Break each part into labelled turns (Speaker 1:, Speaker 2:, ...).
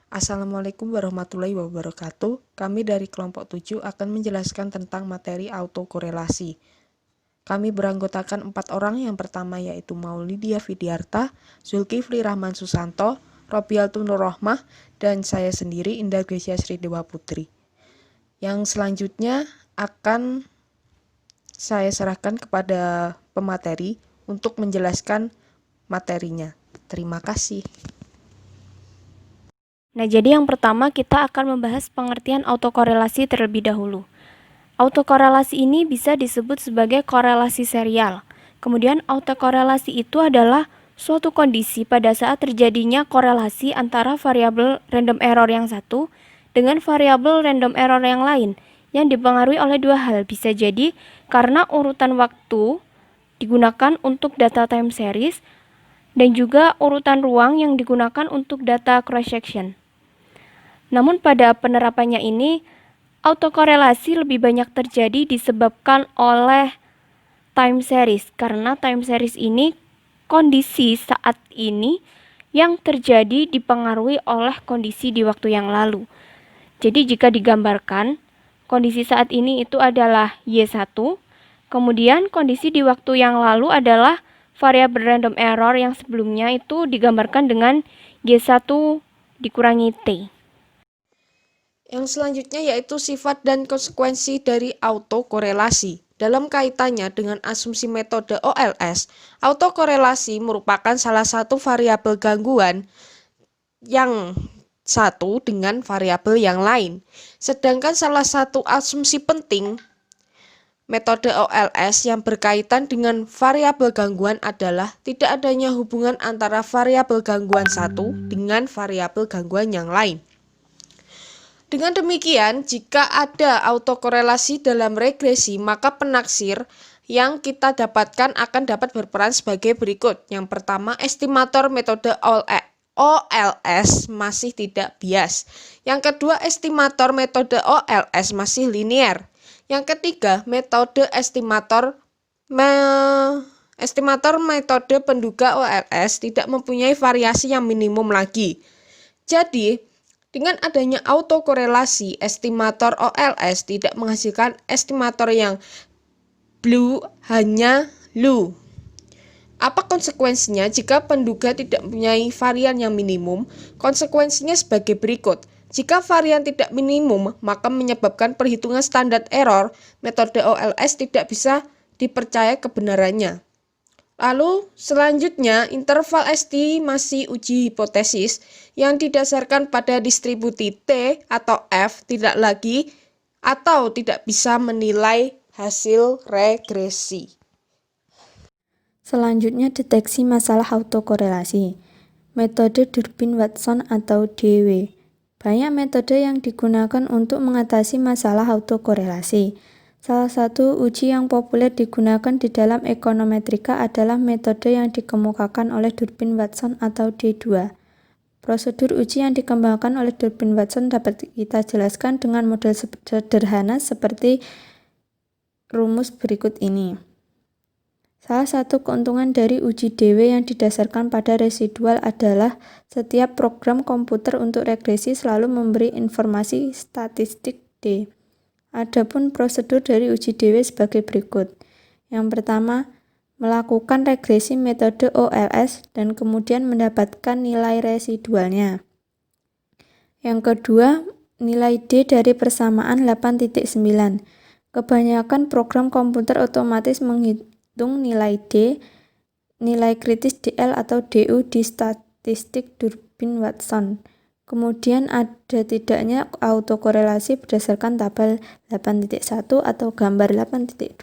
Speaker 1: Assalamualaikum warahmatullahi wabarakatuh. Kami dari kelompok 7 akan menjelaskan tentang materi autokorelasi. Kami beranggotakan 4 orang. Yang pertama yaitu Maulidia Fidiarta, Zulkifli Rahman Susanto, Robialtu Nurrohmah, dan saya sendiri Indah Grecia Sri Dewa Putri. Yang selanjutnya akan saya serahkan kepada pemateri untuk menjelaskan materinya. Terima kasih.
Speaker 2: Nah, jadi yang pertama kita akan membahas pengertian autokorelasi terlebih dahulu. Autokorelasi ini bisa disebut sebagai korelasi serial. Kemudian autokorelasi itu adalah suatu kondisi pada saat terjadinya korelasi antara variabel random error yang satu dengan variabel random error yang lain yang dipengaruhi oleh dua hal. Bisa jadi karena urutan waktu digunakan untuk data time series dan juga urutan ruang yang digunakan untuk data cross-section. Namun pada penerapannya ini, autokorelasi lebih banyak terjadi disebabkan oleh time series, karena time series ini kondisi saat ini yang terjadi dipengaruhi oleh kondisi di waktu yang lalu. Jadi jika digambarkan, kondisi saat ini itu adalah Y1, kemudian kondisi di waktu yang lalu adalah variabel random error yang sebelumnya itu digambarkan dengan Y1 dikurangi T.
Speaker 1: Yang selanjutnya yaitu sifat dan konsekuensi dari autokorelasi. Dalam kaitannya dengan asumsi metode OLS, autokorelasi merupakan salah satu variabel gangguan yang satu dengan variabel yang lain. Sedangkan salah satu asumsi penting metode OLS yang berkaitan dengan variabel gangguan adalah tidak adanya hubungan antara variabel gangguan satu dengan variabel gangguan yang lain. Dengan demikian, jika ada autokorelasi dalam regresi, maka penaksir yang kita dapatkan akan dapat berperan sebagai berikut. Yang pertama, estimator metode OLS masih tidak bias. Yang kedua, estimator metode OLS masih linear. Yang ketiga, estimator metode penduga OLS tidak mempunyai variasi yang minimum lagi. Jadi, dengan adanya autokorelasi, estimator OLS tidak menghasilkan estimator yang blue, hanya lu. Apa konsekuensinya jika penduga tidak mempunyai varian yang minimum? Konsekuensinya sebagai berikut. Jika varian tidak minimum, maka menyebabkan perhitungan standar error metode OLS tidak bisa dipercaya kebenarannya. Lalu selanjutnya interval estimasi uji hipotesis yang didasarkan pada distribusi T atau F tidak lagi atau tidak bisa menilai hasil regresi.
Speaker 3: Selanjutnya deteksi masalah autokorelasi. Metode Durbin-Watson atau DW. Banyak metode yang digunakan untuk mengatasi masalah autokorelasi. Salah satu uji yang populer digunakan di dalam ekonometrika adalah metode yang dikemukakan oleh Durbin-Watson atau D2. Prosedur uji yang dikembangkan oleh Durbin-Watson dapat kita jelaskan dengan model sederhana seperti rumus berikut ini. Salah satu keuntungan dari uji DW yang didasarkan pada residual adalah setiap program komputer untuk regresi selalu memberi informasi statistik D. Adapun prosedur dari uji DW sebagai berikut. Yang pertama, melakukan regresi metode OLS dan kemudian mendapatkan nilai residualnya. Yang kedua, nilai D dari persamaan 8.9. Kebanyakan program komputer otomatis menghitung nilai D, nilai kritis DL atau DU di statistik Durbin-Watson. Kemudian ada tidaknya autokorelasi berdasarkan tabel 8.1 atau gambar 8.2.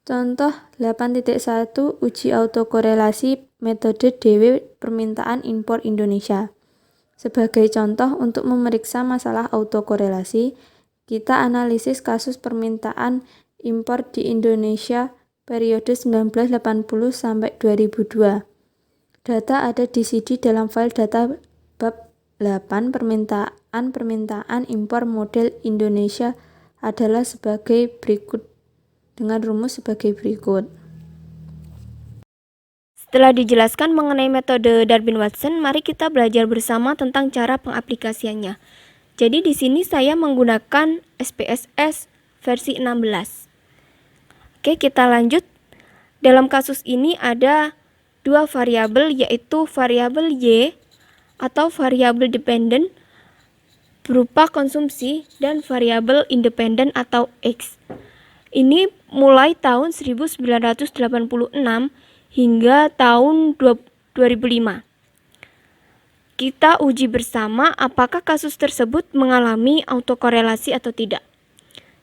Speaker 3: Contoh 8.1 uji autokorelasi metode DW permintaan impor Indonesia. Sebagai contoh untuk memeriksa masalah autokorelasi, kita analisis kasus permintaan impor di Indonesia periode 1980 sampai 2002. Data ada di CD dalam file data bab 8 permintaan impor model Indonesia adalah sebagai berikut dengan rumus sebagai berikut.
Speaker 2: Setelah dijelaskan mengenai metode Darwin-Watson, mari kita belajar bersama tentang cara pengaplikasiannya. Jadi di sini saya menggunakan SPSS versi 16. Oke, kita lanjut. Dalam kasus ini ada dua variabel, yaitu variabel Y atau variabel dependent berupa konsumsi dan variabel independen atau X. Ini mulai tahun 1986 hingga tahun 2005. Kita uji bersama apakah kasus tersebut mengalami autokorelasi atau tidak.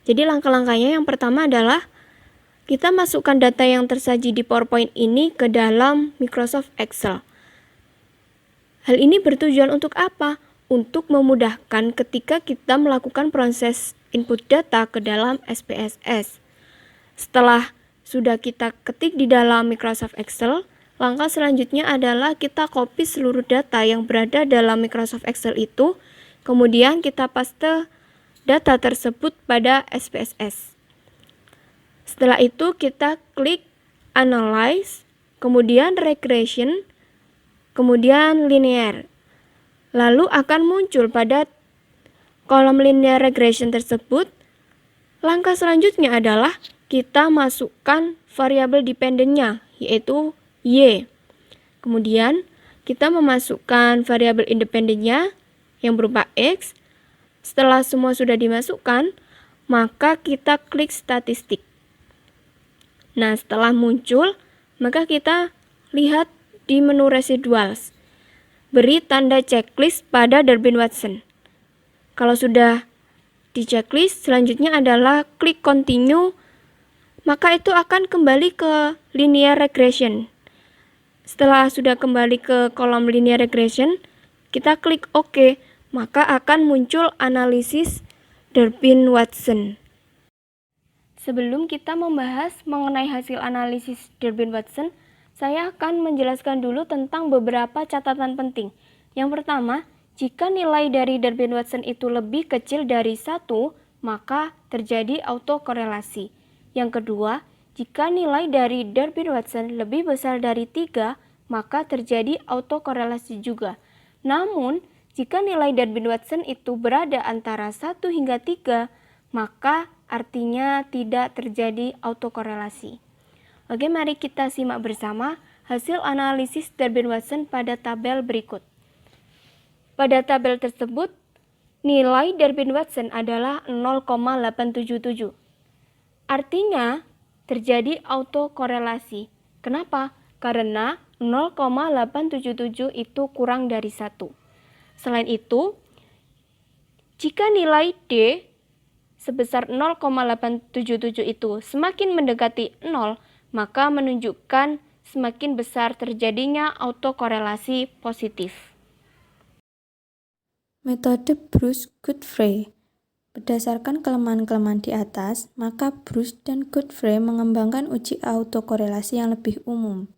Speaker 2: Jadi langkah-langkahnya yang pertama adalah kita masukkan data yang tersaji di PowerPoint ini ke dalam Microsoft Excel. Hal ini bertujuan untuk apa? Untuk memudahkan ketika kita melakukan proses input data ke dalam SPSS. Setelah sudah kita ketik di dalam Microsoft Excel, langkah selanjutnya adalah kita copy seluruh data yang berada dalam Microsoft Excel itu, kemudian kita paste data tersebut pada SPSS. Setelah itu kita klik Analyze, kemudian Regression, kemudian Linear. Lalu akan muncul pada kolom Linear Regression tersebut. Langkah selanjutnya adalah kita masukkan variabel dependennya, yaitu Y. Kemudian kita memasukkan variabel independennya yang berupa X. Setelah semua sudah dimasukkan, maka kita klik statistik. Nah, setelah muncul, maka kita lihat di menu residuals. Beri tanda checklist pada Darwin-Watson. Kalau sudah di checklist, selanjutnya adalah klik continue, maka itu akan kembali ke linear regression. Setelah sudah kembali ke kolom linear regression, kita klik OK, maka akan muncul analisis Darwin-Watson. Sebelum kita membahas mengenai hasil analisis Darwin-Watson, saya akan menjelaskan dulu tentang beberapa catatan penting. Yang pertama, jika nilai dari Darwin-Watson itu lebih kecil dari 1, maka terjadi autokorelasi. Yang kedua, jika nilai dari Darwin-Watson lebih besar dari 3, maka terjadi autokorelasi juga. Namun, jika nilai Darwin-Watson itu berada antara 1 hingga 3, maka artinya tidak terjadi autokorelasi. Oke, mari kita simak bersama hasil analisis Darwin-Watson pada tabel berikut. Pada tabel tersebut, nilai Darwin-Watson adalah 0,877. Artinya, terjadi autokorelasi. Kenapa? Karena 0,877 itu kurang dari 1. Selain itu, jika nilai D sebesar 0,877 itu semakin mendekati 0, maka menunjukkan semakin besar terjadinya autokorelasi positif.
Speaker 3: Metode Bruce-Godfrey. Berdasarkan kelemahan-kelemahan di atas, maka Bruce dan Godfrey mengembangkan uji autokorelasi yang lebih umum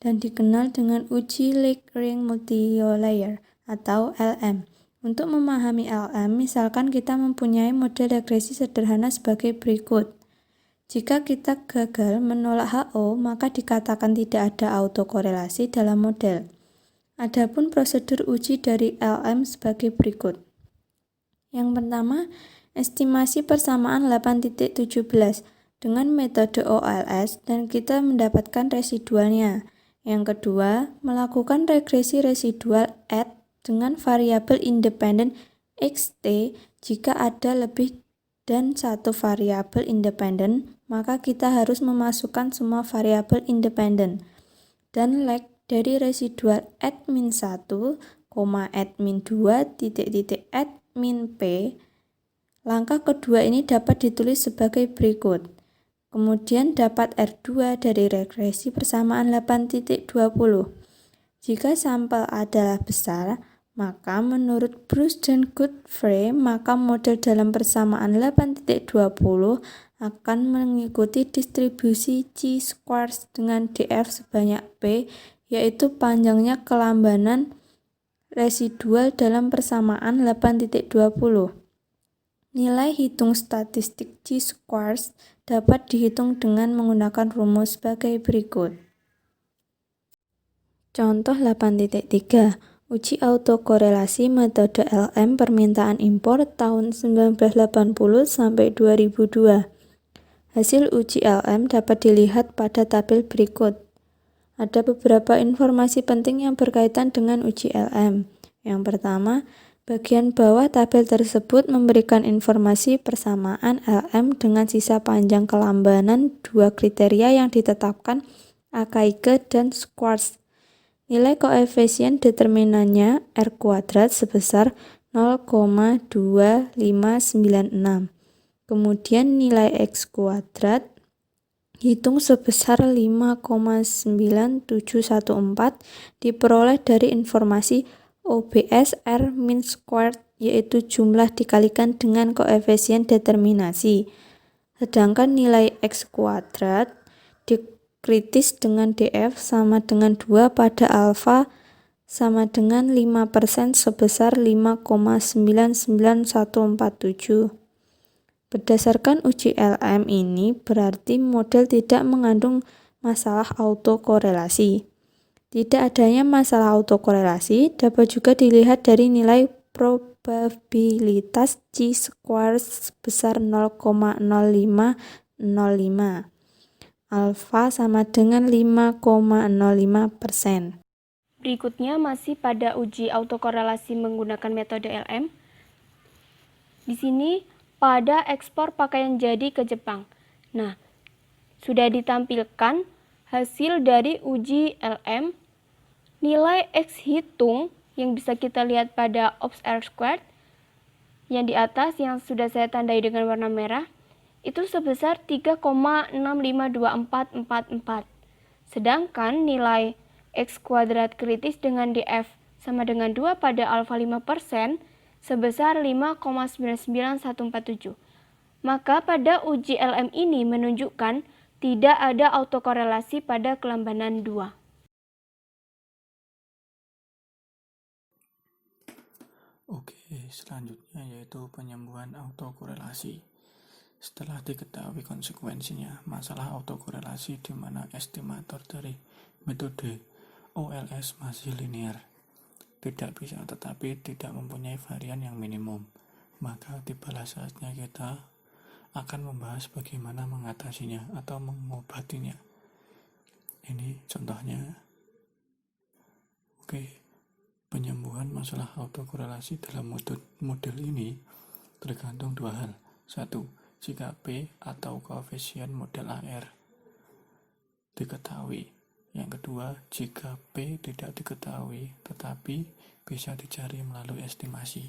Speaker 3: dan dikenal dengan uji Lake-Ring Multilayer atau LM. Untuk memahami LM, misalkan kita mempunyai model regresi sederhana sebagai berikut. Jika kita gagal menolak HO, maka dikatakan tidak ada autokorelasi dalam model. Adapun prosedur uji dari LM sebagai berikut. Yang pertama, estimasi persamaan 8.17 dengan metode OLS dan kita mendapatkan residualnya. Yang kedua, melakukan regresi residual add dengan variabel independen XT. Jika ada lebih dan satu variabel independen, maka kita harus memasukkan semua variabel independen. Dan lag dari residual add min 1, add min 2, add min P. Langkah kedua ini dapat ditulis sebagai berikut. Kemudian dapat R2 dari regresi persamaan 8.20. Jika sampel adalah besar, maka menurut Bruce dan Godfrey, maka model dalam persamaan 8.20 akan mengikuti distribusi chi-squares dengan df sebanyak P, yaitu panjangnya kelambanan residual dalam persamaan 8.20. Nilai hitung statistik chi-squares dapat dihitung dengan menggunakan rumus sebagai berikut. Contoh 8.3. Uji autokorelasi metode LM permintaan impor tahun 1980 sampai 2002. Hasil uji LM dapat dilihat pada tabel berikut. Ada beberapa informasi penting yang berkaitan dengan uji LM. Yang pertama, bagian bawah tabel tersebut memberikan informasi persamaan LM dengan sisa panjang kelambanan dua kriteria yang ditetapkan Akaike dan Schwarz. Nilai koefisien determinannya R² sebesar 0,2596. Kemudian nilai X² hitung sebesar 5,9714 diperoleh dari informasi OBS R-squared, yaitu jumlah dikalikan dengan koefisien determinasi. Sedangkan nilai X² dikritis dengan DF sama dengan 2 pada alfa sama dengan 5% sebesar 5,99147. Berdasarkan uji LM ini berarti model tidak mengandung masalah autokorelasi. Tidak adanya masalah autokorelasi dapat juga dilihat dari nilai probabilitas chi-square sebesar 0,0505. Alfa sama dengan 5,05%.
Speaker 2: Berikutnya masih pada uji autokorelasi menggunakan metode LM. Di sini pada ekspor pakaian jadi ke Jepang. Nah, sudah ditampilkan hasil dari uji LM. Nilai X hitung yang bisa kita lihat pada OBS R² yang di atas yang sudah saya tandai dengan warna merah itu sebesar 3,652444. Sedangkan nilai X² kritis dengan DF sama dengan 2 pada alfa 5% sebesar 5,99147. Maka pada uji LM ini menunjukkan tidak ada autokorelasi pada kelambanan 2.
Speaker 4: Oke, selanjutnya yaitu penyembuhan autokorelasi. Setelah diketahui konsekuensinya, masalah autokorelasi di mana estimator dari metode OLS masih linear, tidak bisa tetapi tidak mempunyai varian yang minimum, maka tibalah saatnya kita akan membahas bagaimana mengatasinya atau mengobatinya. Ini contohnya. Oke, penyembuhan masalah autokorelasi dalam model ini tergantung dua hal. Satu, jika P atau koefisien model AR diketahui. Yang kedua, jika P tidak diketahui tetapi bisa dicari melalui estimasi.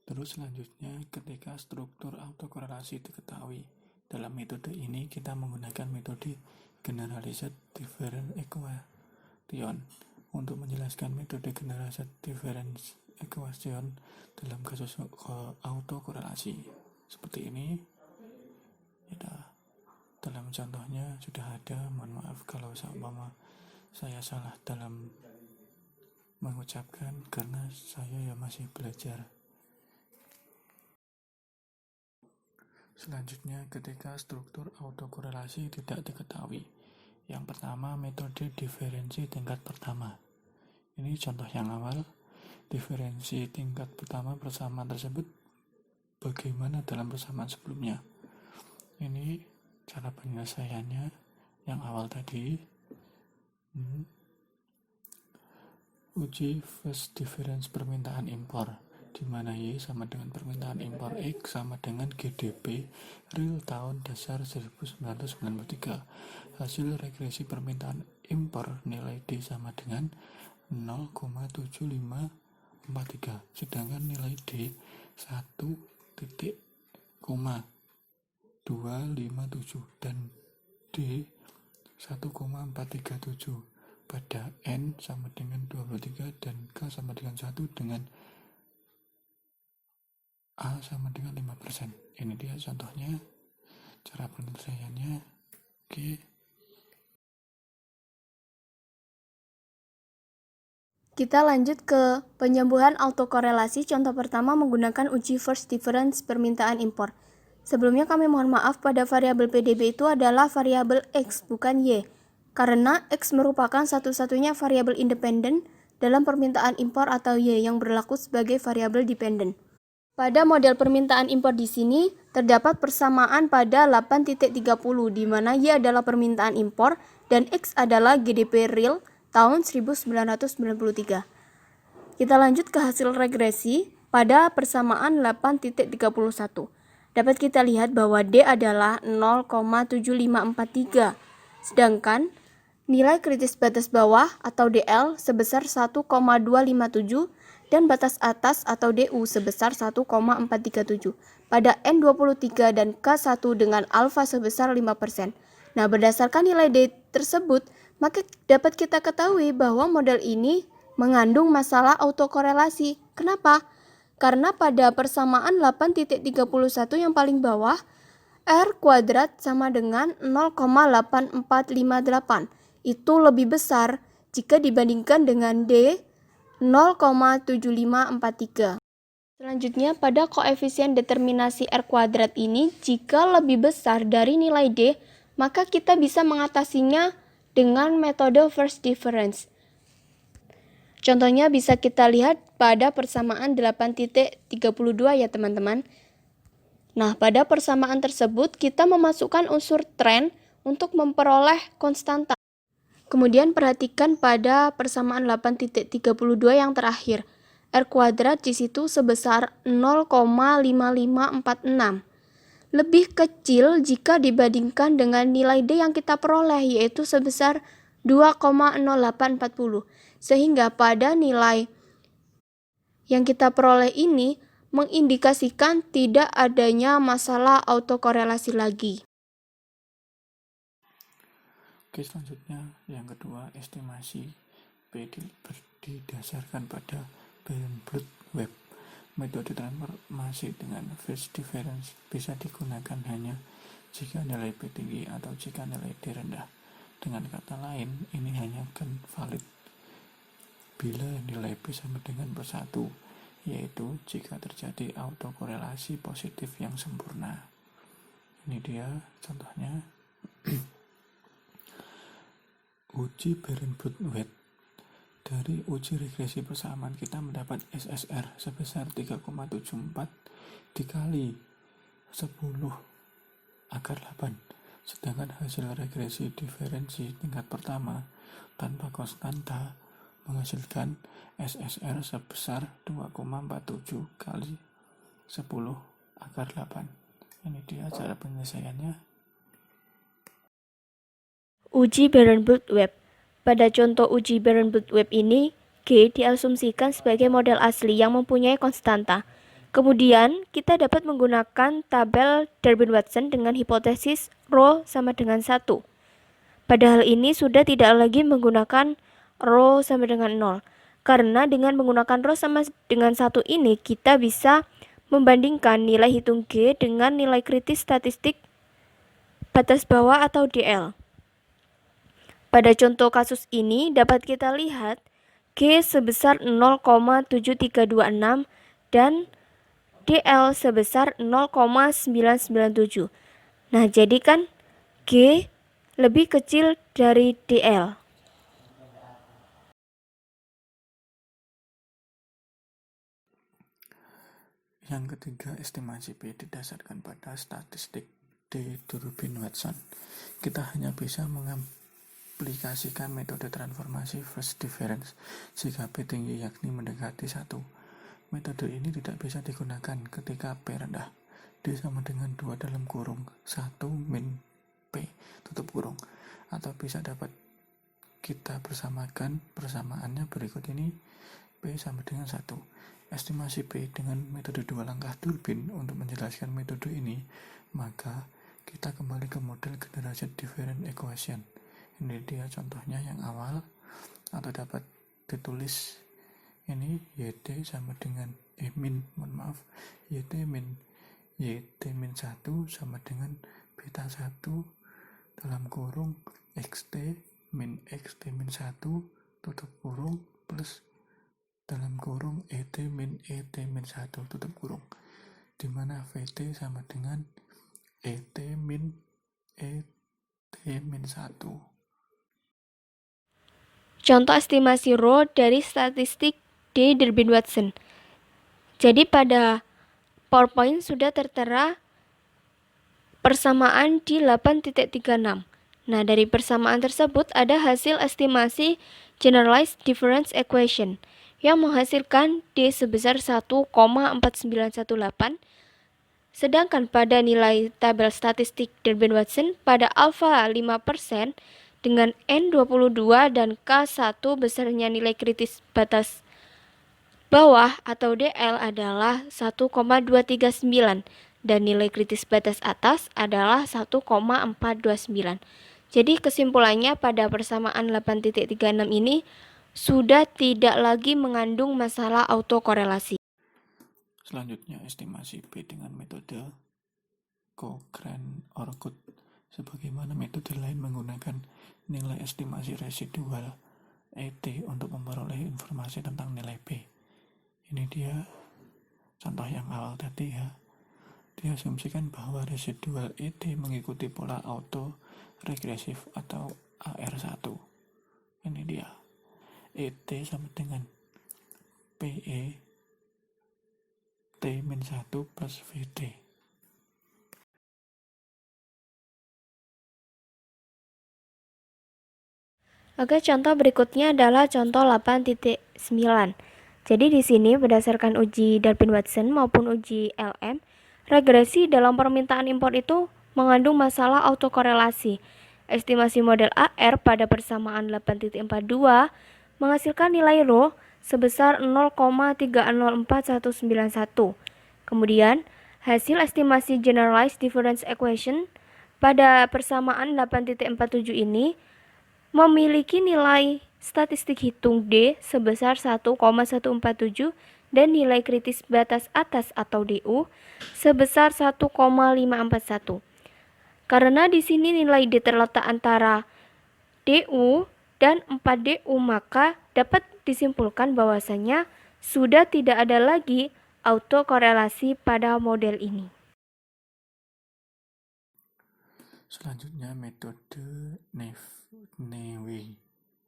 Speaker 4: Terus selanjutnya, ketika struktur autokorelasi diketahui, dalam metode ini kita menggunakan metode generalized difference equation untuk menjelaskan metode generalized difference equation dalam kasus autokorelasi. Seperti ini. Ya, dalam contohnya sudah ada. Mohon maaf kalau saya salah dalam mengucapkan karena saya masih belajar. Selanjutnya, ketika struktur autokorelasi tidak diketahui. Yang pertama, metode diferensi tingkat pertama. Ini contoh yang awal. Diferensi tingkat pertama persamaan tersebut bagaimana dalam persamaan sebelumnya. Ini cara penyelesaiannya yang awal tadi. Uji first difference permintaan impor, di mana Y sama dengan permintaan impor X sama dengan GDP real tahun dasar 1993. Hasil regresi permintaan impor nilai D sama dengan 0,7543, sedangkan nilai D 1,257 dan D 1,437 pada N sama dengan 23 dan K sama dengan 1 dengan A sama dengan 5%. Ini dia contohnya, cara penyelesaiannya. Oke.
Speaker 2: Kita lanjut ke penyembuhan autokorelasi. Contoh pertama menggunakan uji first difference permintaan impor. Sebelumnya kami mohon maaf, pada variabel PDB itu adalah variabel X, bukan Y. Karena X merupakan satu-satunya variabel independen dalam permintaan impor atau Y yang berlaku sebagai variabel dependen. Pada model permintaan impor di sini, terdapat persamaan pada 8.30, di mana Y adalah permintaan impor dan X adalah GDP real tahun 1993. Kita lanjut ke hasil regresi pada persamaan 8.31. Dapat kita lihat bahwa D adalah 0,7543, sedangkan nilai kritis batas bawah atau DL sebesar 1,257 dan batas atas atau DU sebesar 1,437 pada N23 dan K1 dengan alfa sebesar 5%. Nah, berdasarkan nilai D tersebut, maka dapat kita ketahui bahwa model ini mengandung masalah autokorelasi. Kenapa? Karena pada persamaan 8.31 yang paling bawah, R kuadrat sama dengan 0,8458. Itu lebih besar jika dibandingkan dengan D 0,7543. Selanjutnya, pada koefisien determinasi R kuadrat ini, jika lebih besar dari nilai D, maka kita bisa mengatasinya dengan metode first difference. Contohnya bisa kita lihat pada persamaan 8.32 ya teman-teman. Nah, pada persamaan tersebut kita memasukkan unsur tren untuk memperoleh konstanta. Kemudian perhatikan pada persamaan 8.32 yang terakhir. R kuadrat di situ sebesar 0,5546. Lebih kecil jika dibandingkan dengan nilai D yang kita peroleh, yaitu sebesar 2,0840. Sehingga pada nilai yang kita peroleh ini mengindikasikan tidak adanya masalah autokorelasi lagi.
Speaker 4: Oke, selanjutnya yang kedua, estimasi P didasarkan pada Barenblatt-Webb. Metode transformasi dengan phase difference bisa digunakan hanya jika nilai P tinggi atau jika nilai D rendah. Dengan kata lain, ini hanya akan valid bila nilai P sama dengan +1, yaitu jika terjadi autokorelasi positif yang sempurna. Ini dia contohnya. Uji Barenblatt-Webb. Dari uji regresi persamaan kita mendapat SSR sebesar 3,74 dikali 10⁸, sedangkan hasil regresi diferensi tingkat pertama tanpa konstanta menghasilkan SSR sebesar 2,47 kali 10⁸. Ini dia cara penyelesaiannya.
Speaker 2: Uji Barenblatt-Webb. Pada contoh uji Barenblatt-Webb ini, G diasumsikan sebagai model asli yang mempunyai konstanta. Kemudian, kita dapat menggunakan tabel Durbin-Watson dengan hipotesis ρ sama dengan 1. Pada hal ini sudah tidak lagi menggunakan ρ sama dengan 0. Karena dengan menggunakan ρ sama dengan 1 ini, kita bisa membandingkan nilai hitung G dengan nilai kritis statistik batas bawah atau DL. Pada contoh kasus ini dapat kita lihat G sebesar 0,7326 dan DL sebesar 0,997. Nah, jadi kan G lebih kecil dari DL.
Speaker 4: Yang ketiga, estimasi P didasarkan pada statistik D Durbin-Watson. Kita hanya bisa aplikasikan metode transformasi first difference jika P tinggi yakni mendekati 1. Metode ini tidak bisa digunakan ketika P rendah. D sama dengan 2 dalam kurung 1 min P tutup kurung. Atau bisa dapat kita bersamakan persamaannya berikut ini. P sama dengan 1. Estimasi P dengan metode 2 langkah Durbin. Untuk menjelaskan metode ini, maka kita kembali ke model generation different equation. Ini dia contohnya yang awal, atau dapat ditulis ini YT sama dengan YT min 1 sama dengan beta 1 dalam kurung XT min 1 tutup kurung plus dalam kurung ET min 1 tutup kurung, dimana VT sama dengan ET min ET min 1.
Speaker 2: Contoh estimasi rho dari statistik D. Durbin-Watson. Jadi pada PowerPoint sudah tertera persamaan di 8.36. Nah, dari persamaan tersebut ada hasil estimasi Generalized Difference Equation yang menghasilkan D sebesar 1,4918. Sedangkan pada nilai tabel statistik Durbin-Watson pada alfa 5% dengan N22 dan K1 besarnya nilai kritis batas bawah atau DL adalah 1,239 dan nilai kritis batas atas adalah 1,429. Jadi kesimpulannya pada persamaan 8.36 ini sudah tidak lagi mengandung masalah autokorelasi.
Speaker 4: Selanjutnya estimasi B dengan metode Cochrane-Orkut. Sebagaimana metode lain menggunakan nilai estimasi residual ET untuk memperoleh informasi tentang nilai B. Ini dia contoh yang awal tadi ya. Diasumsikan bahwa residual ET mengikuti pola auto regresif atau AR1. Ini dia. ET sama dengan PE T-1 plus VT.
Speaker 2: Oke, contoh berikutnya adalah contoh 8.9. Jadi di sini berdasarkan uji Durbin-Watson maupun uji LM, regresi dalam permintaan impor itu mengandung masalah autokorelasi. Estimasi model AR pada persamaan 8.42 menghasilkan nilai rho sebesar 0,304191. Kemudian, hasil estimasi Generalized Difference Equation pada persamaan 8.47 ini memiliki nilai statistik hitung D sebesar 1,147 dan nilai kritis batas atas atau DU sebesar 1,541. Karena di sini nilai D terletak antara DU dan 4DU, maka dapat disimpulkan bahwasanya sudah tidak ada lagi autokorelasi pada model ini.
Speaker 4: Selanjutnya metode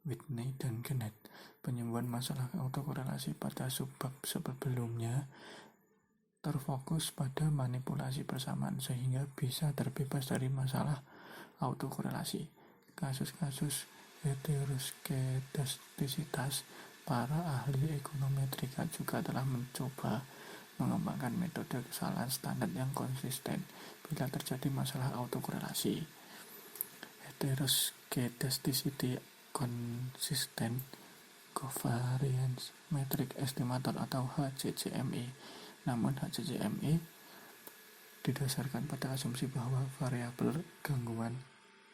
Speaker 4: Whitney dan Kenneth. Penyembuhan masalah autokorelasi pada subbab sebelumnya terfokus pada manipulasi persamaan sehingga bisa terbebas dari masalah autokorelasi. Kasus-kasus heteroskedastisitas, para ahli ekonometrika juga telah mencoba mengembangkan metode kesalahan standar yang konsisten bila terjadi masalah autokorelasi. Heteroskedasticity Consistent Covariance Metric Estimator atau HCCME. Namun HCCME didasarkan pada asumsi bahwa variabel gangguan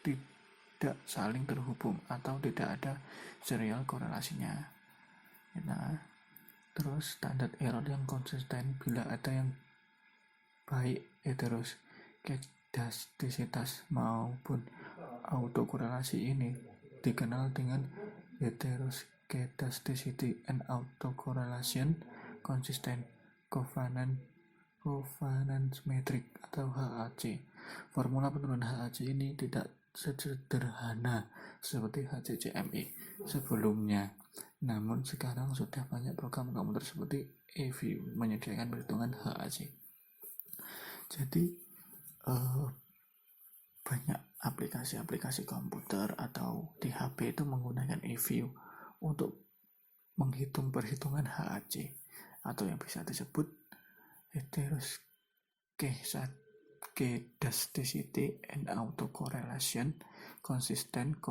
Speaker 4: tidak saling terhubung atau tidak ada serial korelasinya. Nah, terus standar error yang konsisten bila ada yang baik heteroskedastisitas maupun autokorelasi ini dikenal dengan heteroskedasticity and autocorrelation consistent covariance metric atau HAC. Formula penurunan HAC ini tidak sederhana seperti HCCME sebelumnya. Namun sekarang sudah banyak program komputer seperti eView menyediakan perhitungan HAC. Jadi banyak aplikasi-aplikasi komputer atau di HP itu menggunakan eView untuk menghitung perhitungan HAC atau yang bisa disebut heteroskedasticity and autocorrelation consistent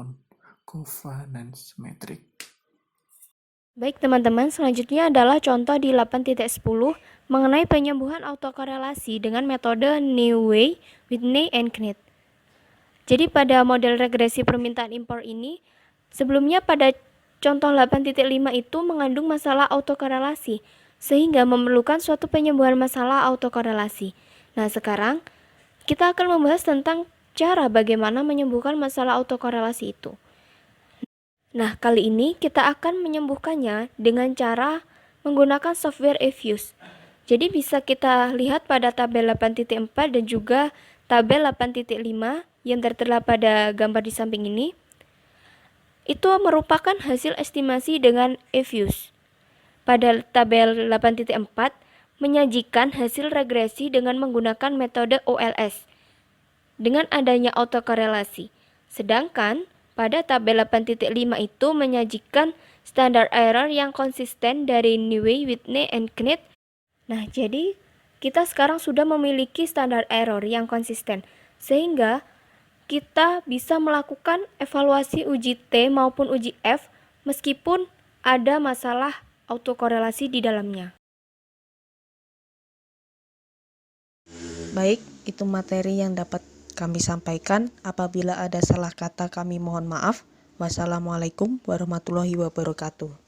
Speaker 4: covariance metric.
Speaker 2: Baik teman-teman, selanjutnya adalah contoh di 8.10 mengenai penyembuhan autokorelasi dengan metode Newey, Whitney, and Kenneth. Jadi pada model regresi permintaan impor ini, sebelumnya pada contoh 8.5 itu mengandung masalah autokorelasi, sehingga memerlukan suatu penyembuhan masalah autokorelasi. Nah sekarang, kita akan membahas tentang cara bagaimana menyembuhkan masalah autokorelasi itu. Nah, kali ini kita akan menyembuhkannya dengan cara menggunakan software eViews. Jadi bisa kita lihat pada tabel 8.4 dan juga tabel 8.5 yang tertera pada gambar di samping ini, itu merupakan hasil estimasi dengan EViews. Pada tabel 8.4 menyajikan hasil regresi dengan menggunakan metode OLS dengan adanya autokorelasi. Sedangkan pada tabel 8.5 itu menyajikan standar error yang konsisten dari Newey, Whitney, and Knight. Nah, jadi kita sekarang sudah memiliki standar error yang konsisten, sehingga kita bisa melakukan evaluasi uji T maupun uji F meskipun ada masalah autokorelasi di dalamnya.
Speaker 1: Baik, itu materi yang dapat kami sampaikan. Apabila ada salah kata kami mohon maaf. Wassalamualaikum warahmatullahi wabarakatuh.